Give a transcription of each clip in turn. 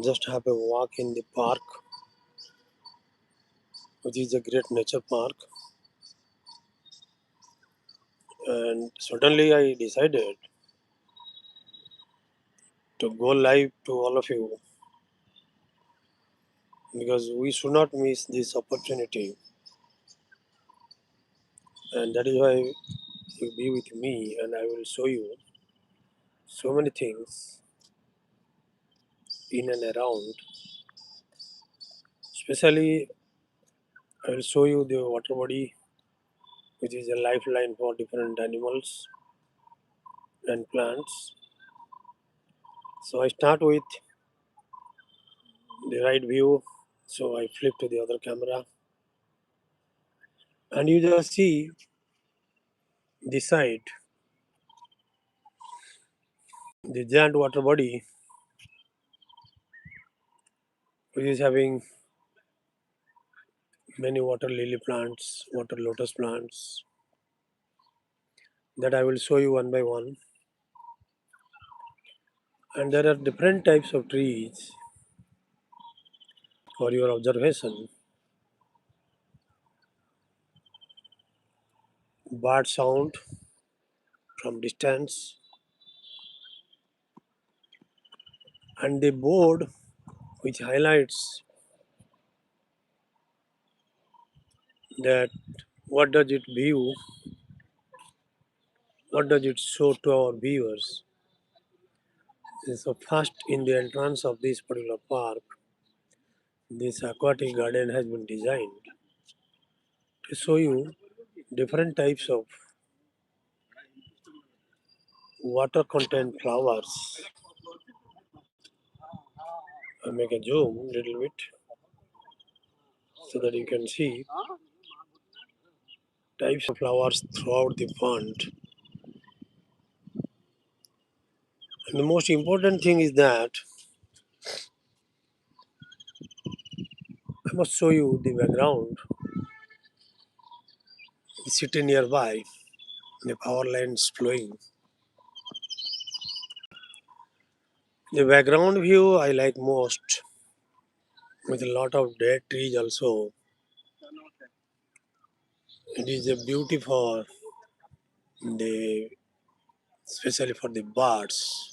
just have a walk in the park, which is a great nature park. And suddenly I decided to go live to all of you because we should not miss this opportunity. And that is why you be with me and I will show you so many things in and around. Especially, I will show you the water body, which is a lifeline for different animals and plants. So I start with the right view. So I flip to the other camera, and you just see the side, the giant water body, which is having many water lily plants, water lotus plants, that I will show you one by one. And there are different types of trees for your observation. Bird sound from distance, and the board which highlights that what does it view, what does it show to our viewers. So first, in the entrance of this particular park, this aquatic garden has been designed to show you different types of water content flowers. I make a zoom a little bit so that you can see types of flowers throughout the pond. And the most important thing is that I must show you the background. The city nearby, the power lines flowing. The background view I like most, with a lot of dead trees also. It is a beauty for the, especially for the birds.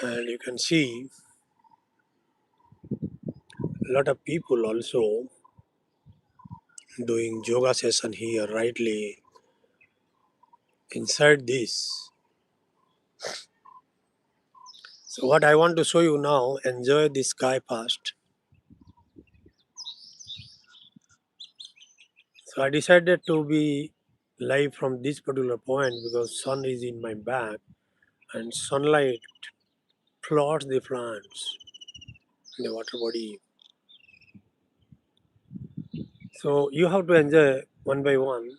And you can see a lot of people also doing yoga session here rightly inside this. So what I want to show you now, enjoy the sky first. So I decided to be live from this particular point because sun is in my back and sunlight floods the plants, the water body. So you have to enjoy one by one.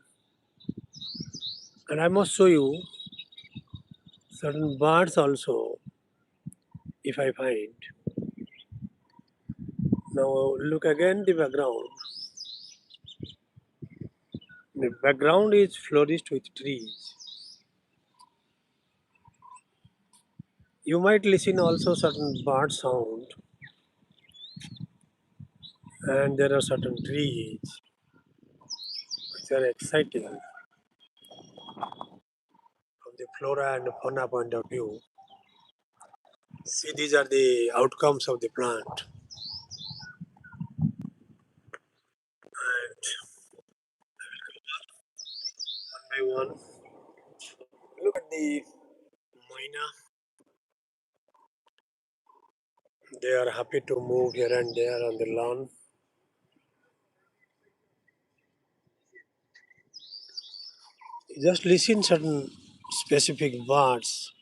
And I must show you certain birds also if I find. Now look again the background. The background is flourished with trees. You might listen also certain bird sound and there are certain trees which are exciting from the flora and fauna point of view. See, these are the outcomes of the plant. And one by one, look at the myna. They are happy to move here and there on the lawn. Just listen certain specific birds.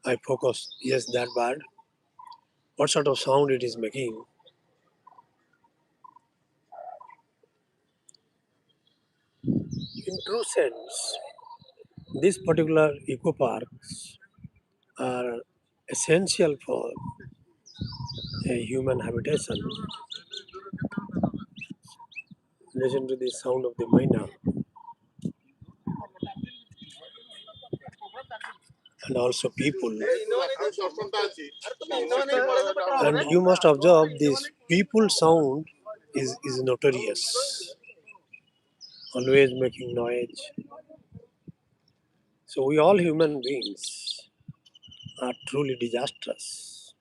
I focus. Yes, that bird. What sort of sound it is making? In true sense, these particular eco parks are essential for a human habitation. Listen to the sound of the myna. and also people. And you must observe this people sound is notorious, always making noise. So we all human beings are truly disastrous.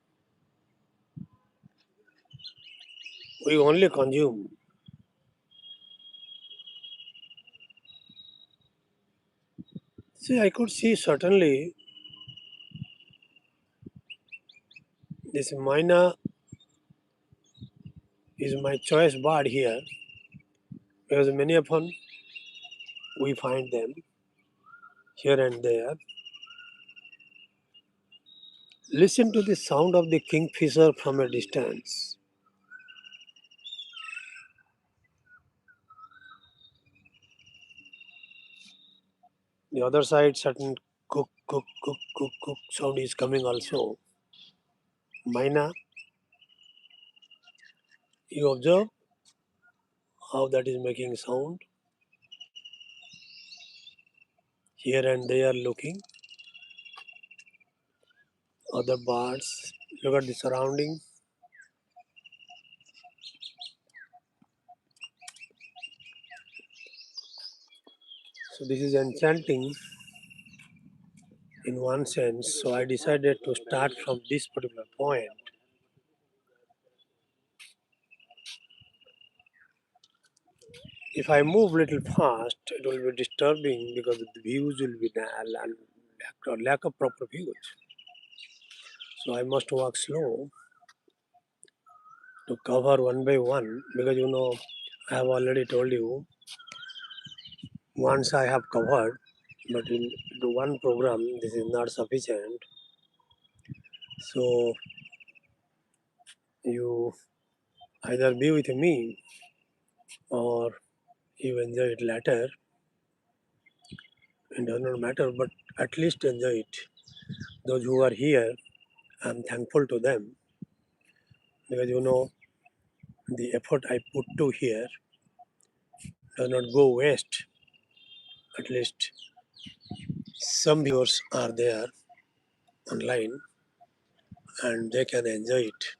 We only consume. See, I could see certainly this mina is my choice bird here because many often we find them here and there. Listen to the sound of the kingfisher from a distance. The other side, certain cook, cook, cook, cook, cook sound is coming also. Mina, you observe how that is making sound here and there looking. Other birds, look at the surrounding. So this is enchanting in one sense. So I decided to start from this particular point. If I move little fast, it will be disturbing because the views will be lack of proper views. So I must walk slow to cover one by one because I have already told you once I have covered, but in the one program this is not sufficient. So you either be with me or you enjoy it later. It does not matter, but at least enjoy it. Those who are here, I'm thankful to them because the effort I put to here does not go waste. At least some viewers are there online and they can enjoy it.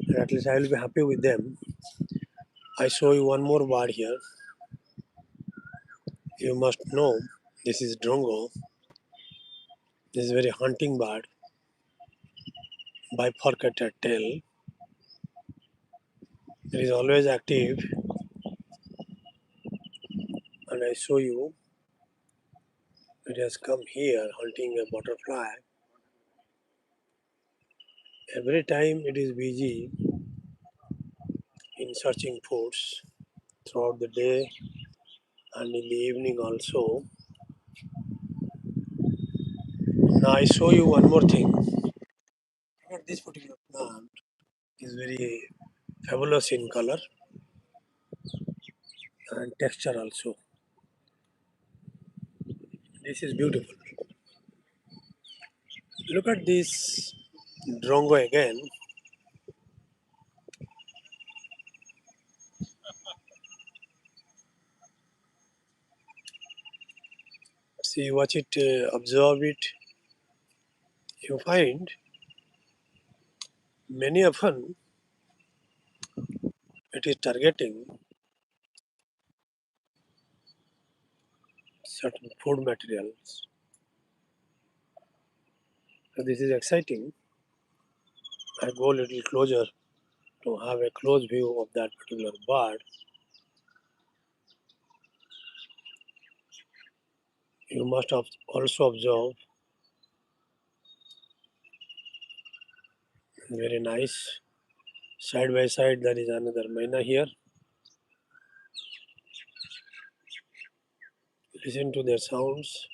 And at least I will be happy with them. I show you one more bird here. You must know this is drongo. This is very hunting bird, bifurcated tail. It is always active, and I show you it has come here hunting a butterfly. Every time it is busy in searching foods throughout the day and in the evening also. Now I show you one more thing. This particular plant is very fabulous in color and texture also. This is beautiful. Look at this drongo again. See, watch it, observe it. You find many often it is targeting certain food materials. So this is exciting. I go a little closer to have a close view of that particular bird. You must have also observe very nice. Side by side there is another myna here. Listen to their sounds.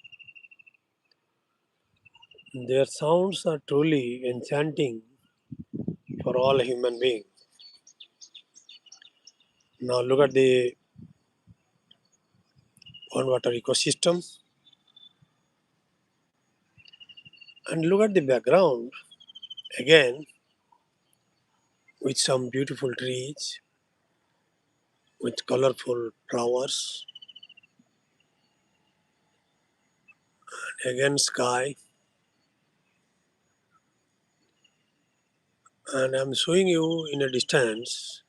Their sounds are truly enchanting for all human beings. Now look at the pond water ecosystem and look at the background again with some beautiful trees, with colorful flowers, again sky. And I'm showing you in a distance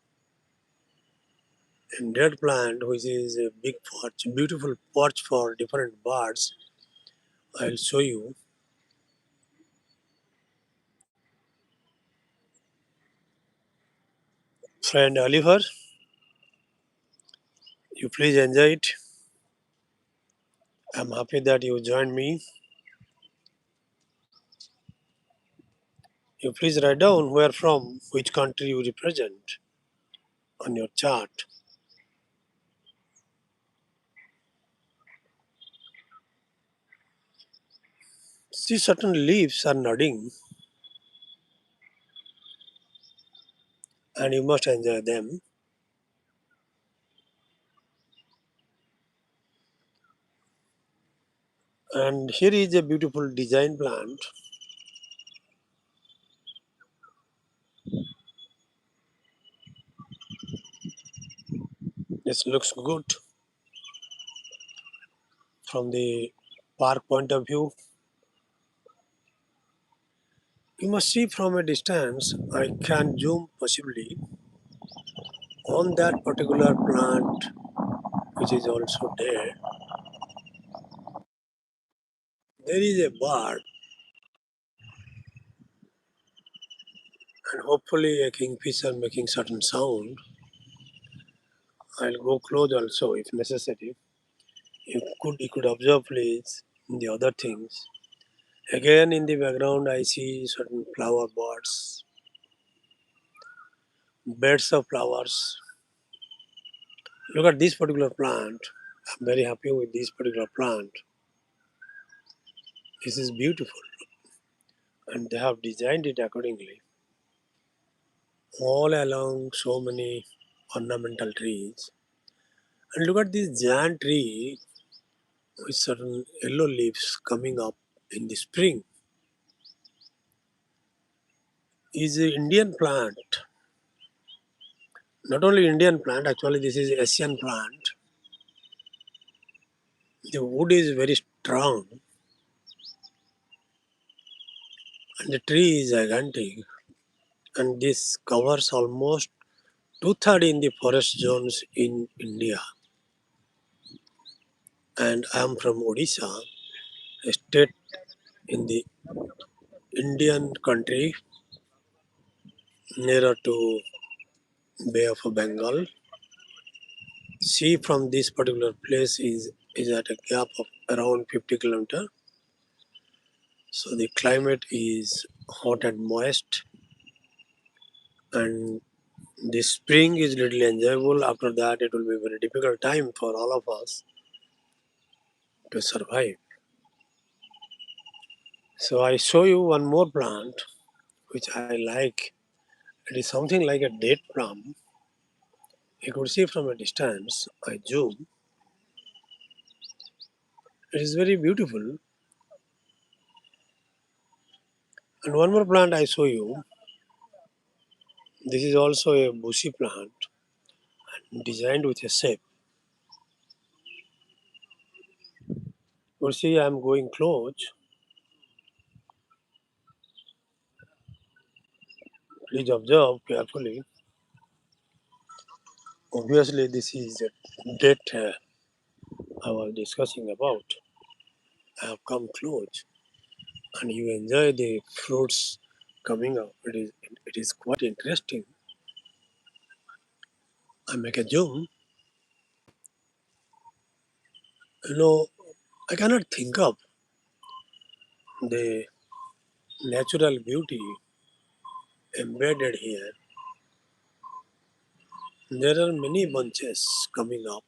a dead plant which is a big porch, beautiful porch for different birds. I'll show you. Friend Oliver, you please enjoy it. I'm happy that you joined me. You please write down where from, which country you represent on your chart. See, certain leaves are nodding, and you must enjoy them. And here is a beautiful design plant. This looks good from the park point of view. You must see from a distance. I can zoom possibly on that particular plant, which is also there. There is a bird, and hopefully a kingfisher making certain sound. I'll go close also if necessary. You could observe please the other things. Again in the background I see certain flower pots, beds of flowers. Look at this particular plant. I'm very happy with this particular plant. This is beautiful and they have designed it accordingly. All along so many ornamental trees. And look at this giant tree with certain yellow leaves coming up in the spring. Is an Indian plant. Not only Indian plant, actually this is Asian plant. The wood is very strong and the tree is gigantic. And this covers almost two-thirds in the forest zones in India. And I am from Odisha, a state in the Indian country nearer to Bay of Bengal. Sea from this particular place is at a gap of around 50 kilometers. So the climate is hot and moist, and the spring is little enjoyable. After that, it will be a very difficult time for all of us to survive. So I show you one more plant which I like. It is something like a date plum. You could see from a distance. I zoom. It is very beautiful. And one more plant I show you. This is also a bushy plant designed with a shape. You see, I am going close. Please observe carefully. Obviously, this is a date I was discussing about. I have come close, and you enjoy the fruits coming out. It is quite interesting. I make a zoom. You know, I cannot think of the natural beauty embedded here. There are many bunches coming up.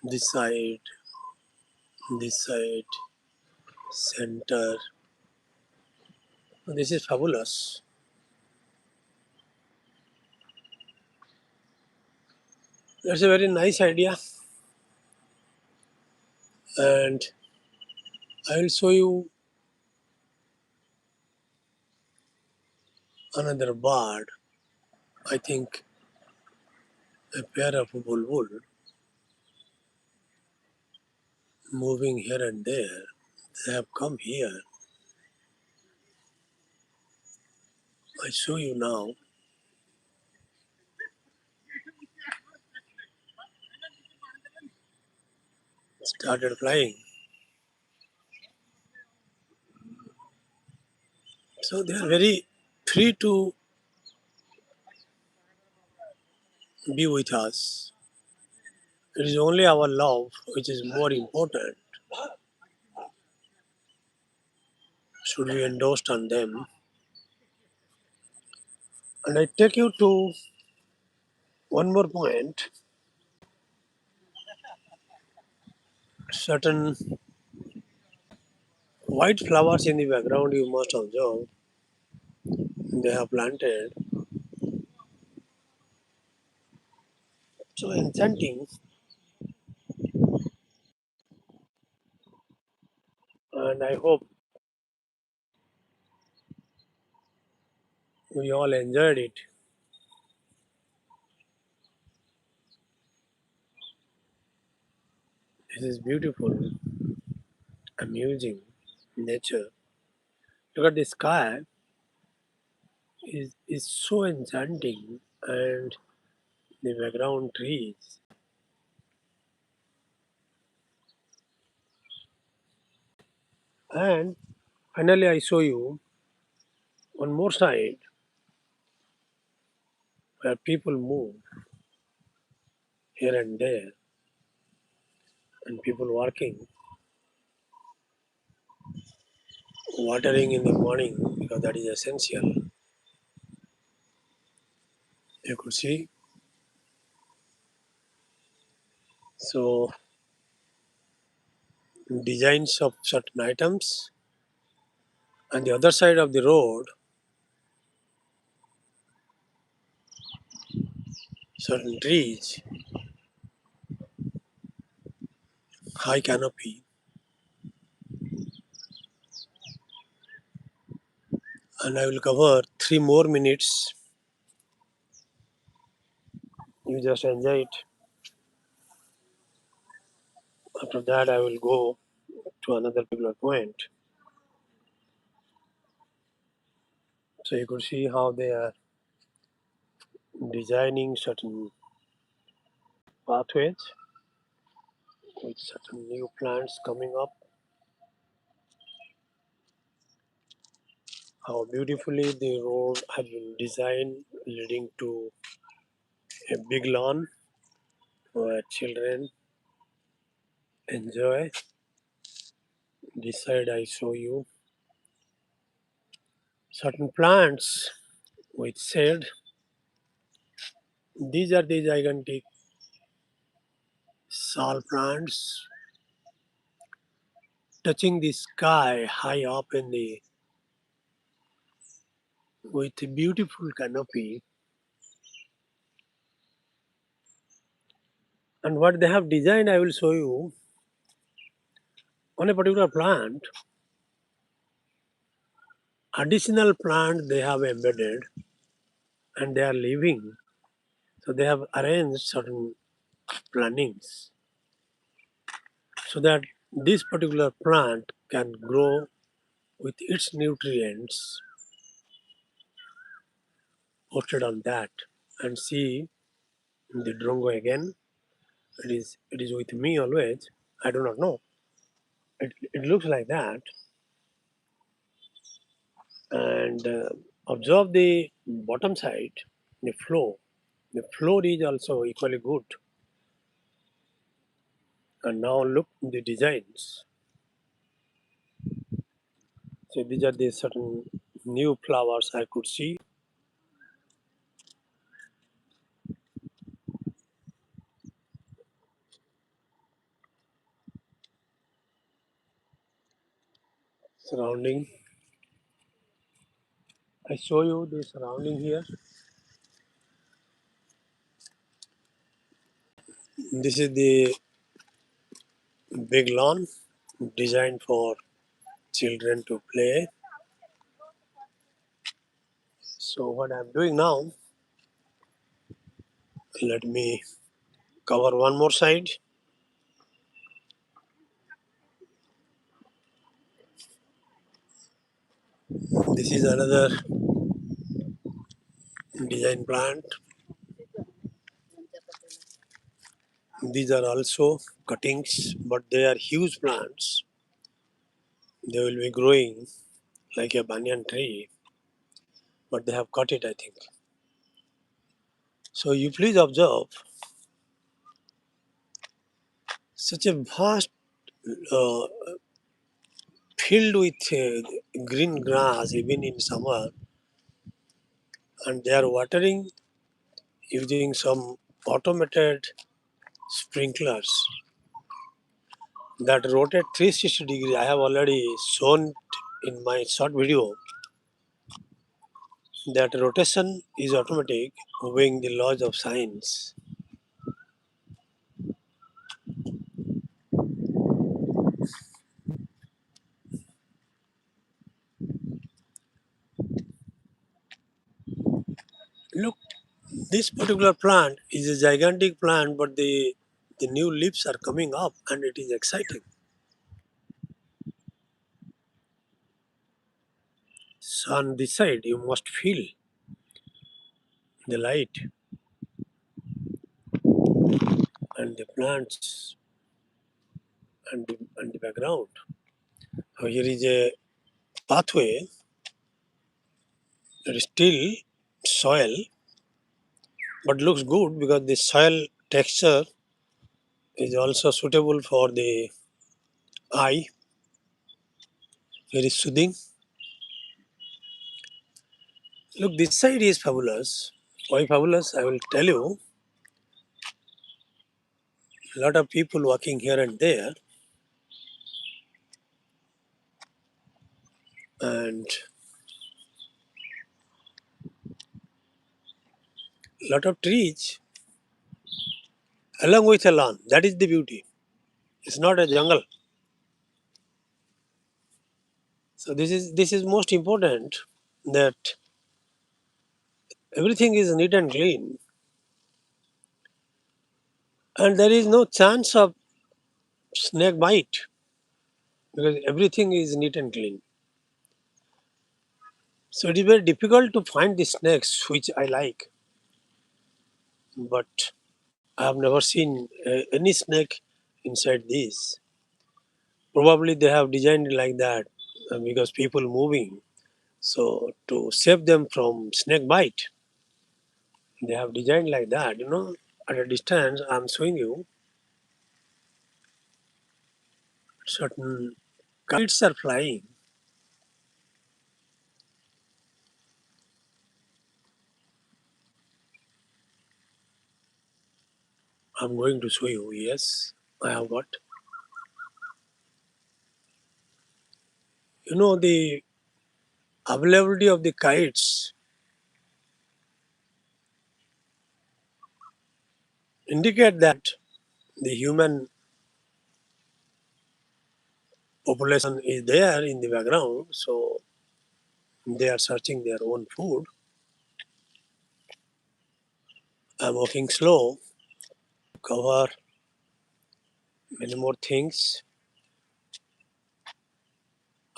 This side, this side, center. This is fabulous. That's a very nice idea, and I will show you another bird. I think a pair of bulbul moving here and there. They have come here. I show you now. Started flying. So they are very free to be with us. It is only our love which is more important. Should be endorsed on them. And I take you to one more point. Certain white flowers in the background you must observe. They have planted. So enchanting. And I hope we all enjoyed it. This is beautiful, amusing nature. Look at the sky. Is so enchanting and the background trees. And finally I show you one more side where people move here and there and people working, watering in the morning because that is essential. You could see. So designs of certain items. On the other side of the road, certain trees, high canopy. And I will cover 3 more minutes. You just enjoy it. After that, I will go to another particular point. So you could see how they are designing certain pathways with certain new plants coming up. How beautifully the road has been designed, leading to a big lawn where children enjoy. This side, I show you certain plants with shade. These are the gigantic sal plants touching the sky high up in the with a beautiful canopy. And what they have designed, I will show you on a particular plant. Additional plant they have embedded and they are living. So they have arranged certain plannings so that this particular plant can grow with its nutrients posted on that. And see the drongo again. It is with me always. I do not know. It looks like that. And observe the bottom side, the flow. The floor is also equally good. And now look the designs. So these are the certain new flowers I could see surrounding. I show you the surrounding here. This is the big lawn designed for children to play. So what I'm doing now, let me cover one more side. This is another design plant. These are also cuttings, but they are huge plants. They will be growing like a banyan tree, but they have cut it, I think. So you please observe such a vast uh, field with green grass even in summer, and they are watering using some automated sprinklers that rotate 360 degree. I have already shown in my short video that rotation is automatic, obeying the laws of science. Look, this particular plant is a gigantic plant, but the new leaves are coming up and it is exciting. So on this side, you must feel the light and the plants and the background. Here is a pathway. It is still soil, but looks good because the soil texture is also suitable for the eye. Very soothing. Look, this side is fabulous. Why fabulous? I will tell you. A lot of people walking here and there, and lot of trees along with a lawn. That is the beauty. It's not a jungle. So this is most important that everything is neat and clean, and there is no chance of snake bite because everything is neat and clean. So it is very difficult to find the snakes which I like, but I have never seen any snake inside this. Probably they have designed it like that because people moving. So to save them from snake bite, they have designed like that. At a distance, I'm showing you certain kites are flying. I'm going to show you. Yes, I have got. The availability of the kites indicate that the human population is there in the background, so they are searching their own food. I'm walking slow, cover many more things.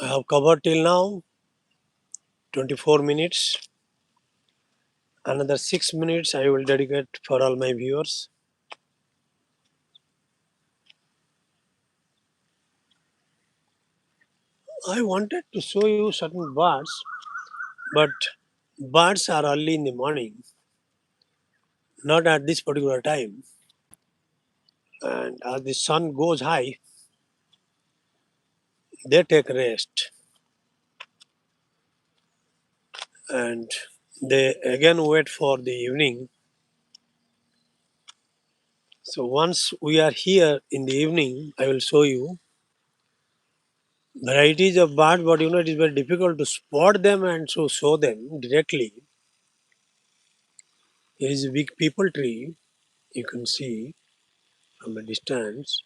I have covered till now 24 minutes. Another 6 minutes I will dedicate for all my viewers. I wanted to show you certain birds, but birds are early in the morning, not at this particular time. And as the sun goes high, they take rest and they again wait for the evening. So once we are here in the evening, I will show you varieties of birds, but it is very difficult to spot them and so show them directly. Here is a big people tree, you can see from a distance.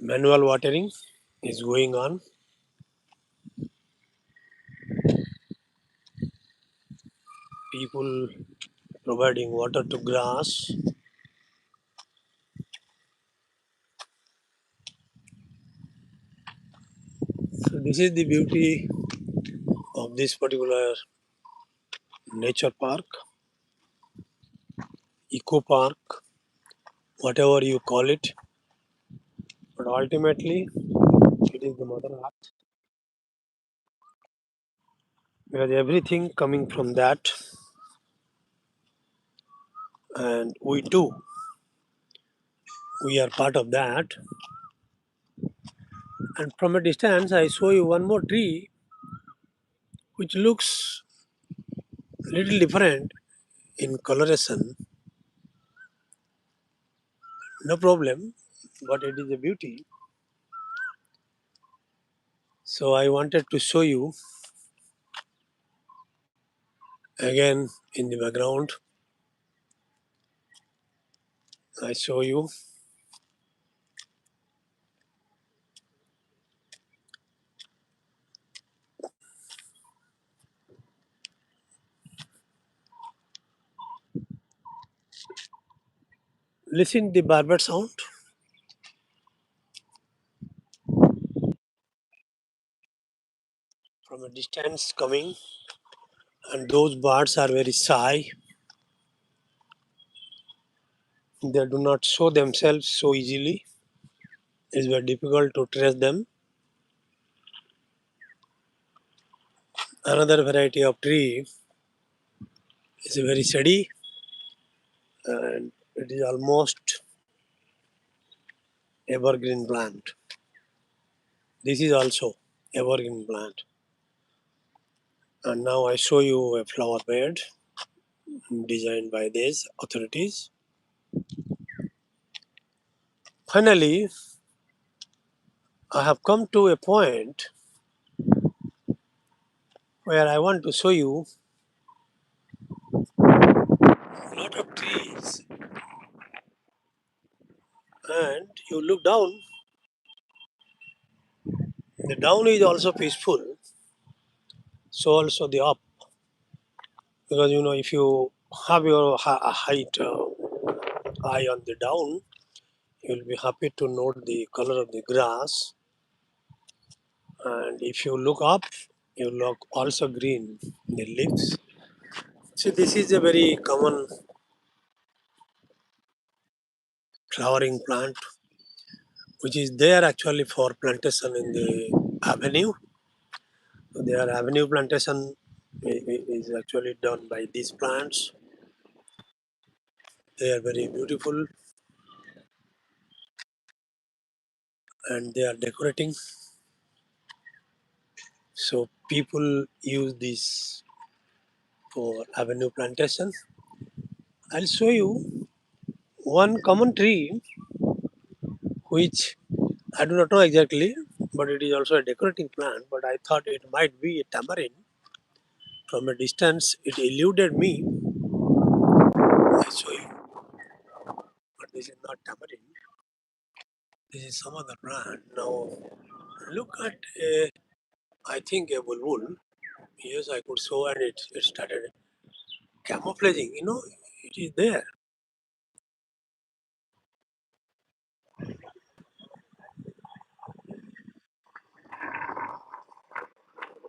Manual watering is going on. People providing water to grass. So this is the beauty of of this particular nature park, eco park, whatever you call it. But ultimately, it is the Mother Earth, because everything coming from that, and we too, we are part of that. And from a distance, I show you one more tree which looks little different in coloration. No problem, but it is a beauty. So I wanted to show you again in the background. I show you. Listen the barber sound from a distance coming, and those birds are very shy. They do not show themselves so easily. It's very difficult to trace them. Another variety of tree is a very shady, and it is almost evergreen plant. This is also evergreen plant. And now I show you a flower bed designed by these authorities. Finally, I have come to a point where I want to show you a lot of trees, and you look down. The down is also peaceful, so also the up, because if you have your height eye on the down, you will be happy to note the color of the grass, and if you look up, you look also green the leaves. See, this is a very common flowering plant which is there actually for plantation in the avenue. Their avenue plantation is actually done by these plants. They are very beautiful, and they are decorating. So people use this for avenue plantation. I'll show you one common tree which I do not know exactly, but it is also a decorating plant. But I thought it might be a tamarind. From a distance, it eluded me. I show you, but this is not tamarind. This is some other plant. Now look at I think a bulbul. Yes, I could show, and it started camouflaging. It is there.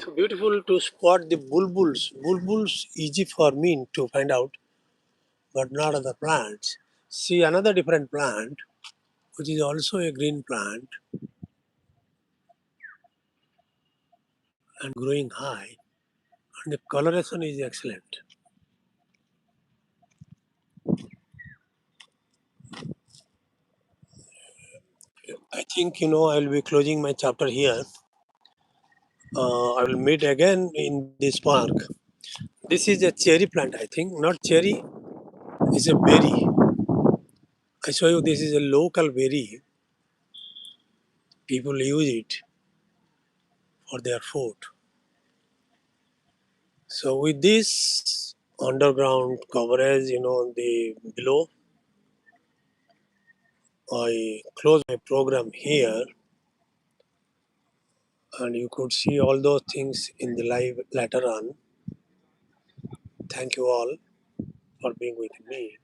So beautiful to spot the bulbuls. Bulbuls easy for me to find out, but not other plants. See another different plant, which is also a green plant and growing high, and the coloration is excellent. I think I will be closing my chapter here. I will meet again in this park. This is a cherry plant, I think. Not cherry, it's a berry. I show you this is a local berry. People use it for their food. So with this underground coverage, the below, I close my program here, and you could see all those things in the live later on. Thank you all for being with me.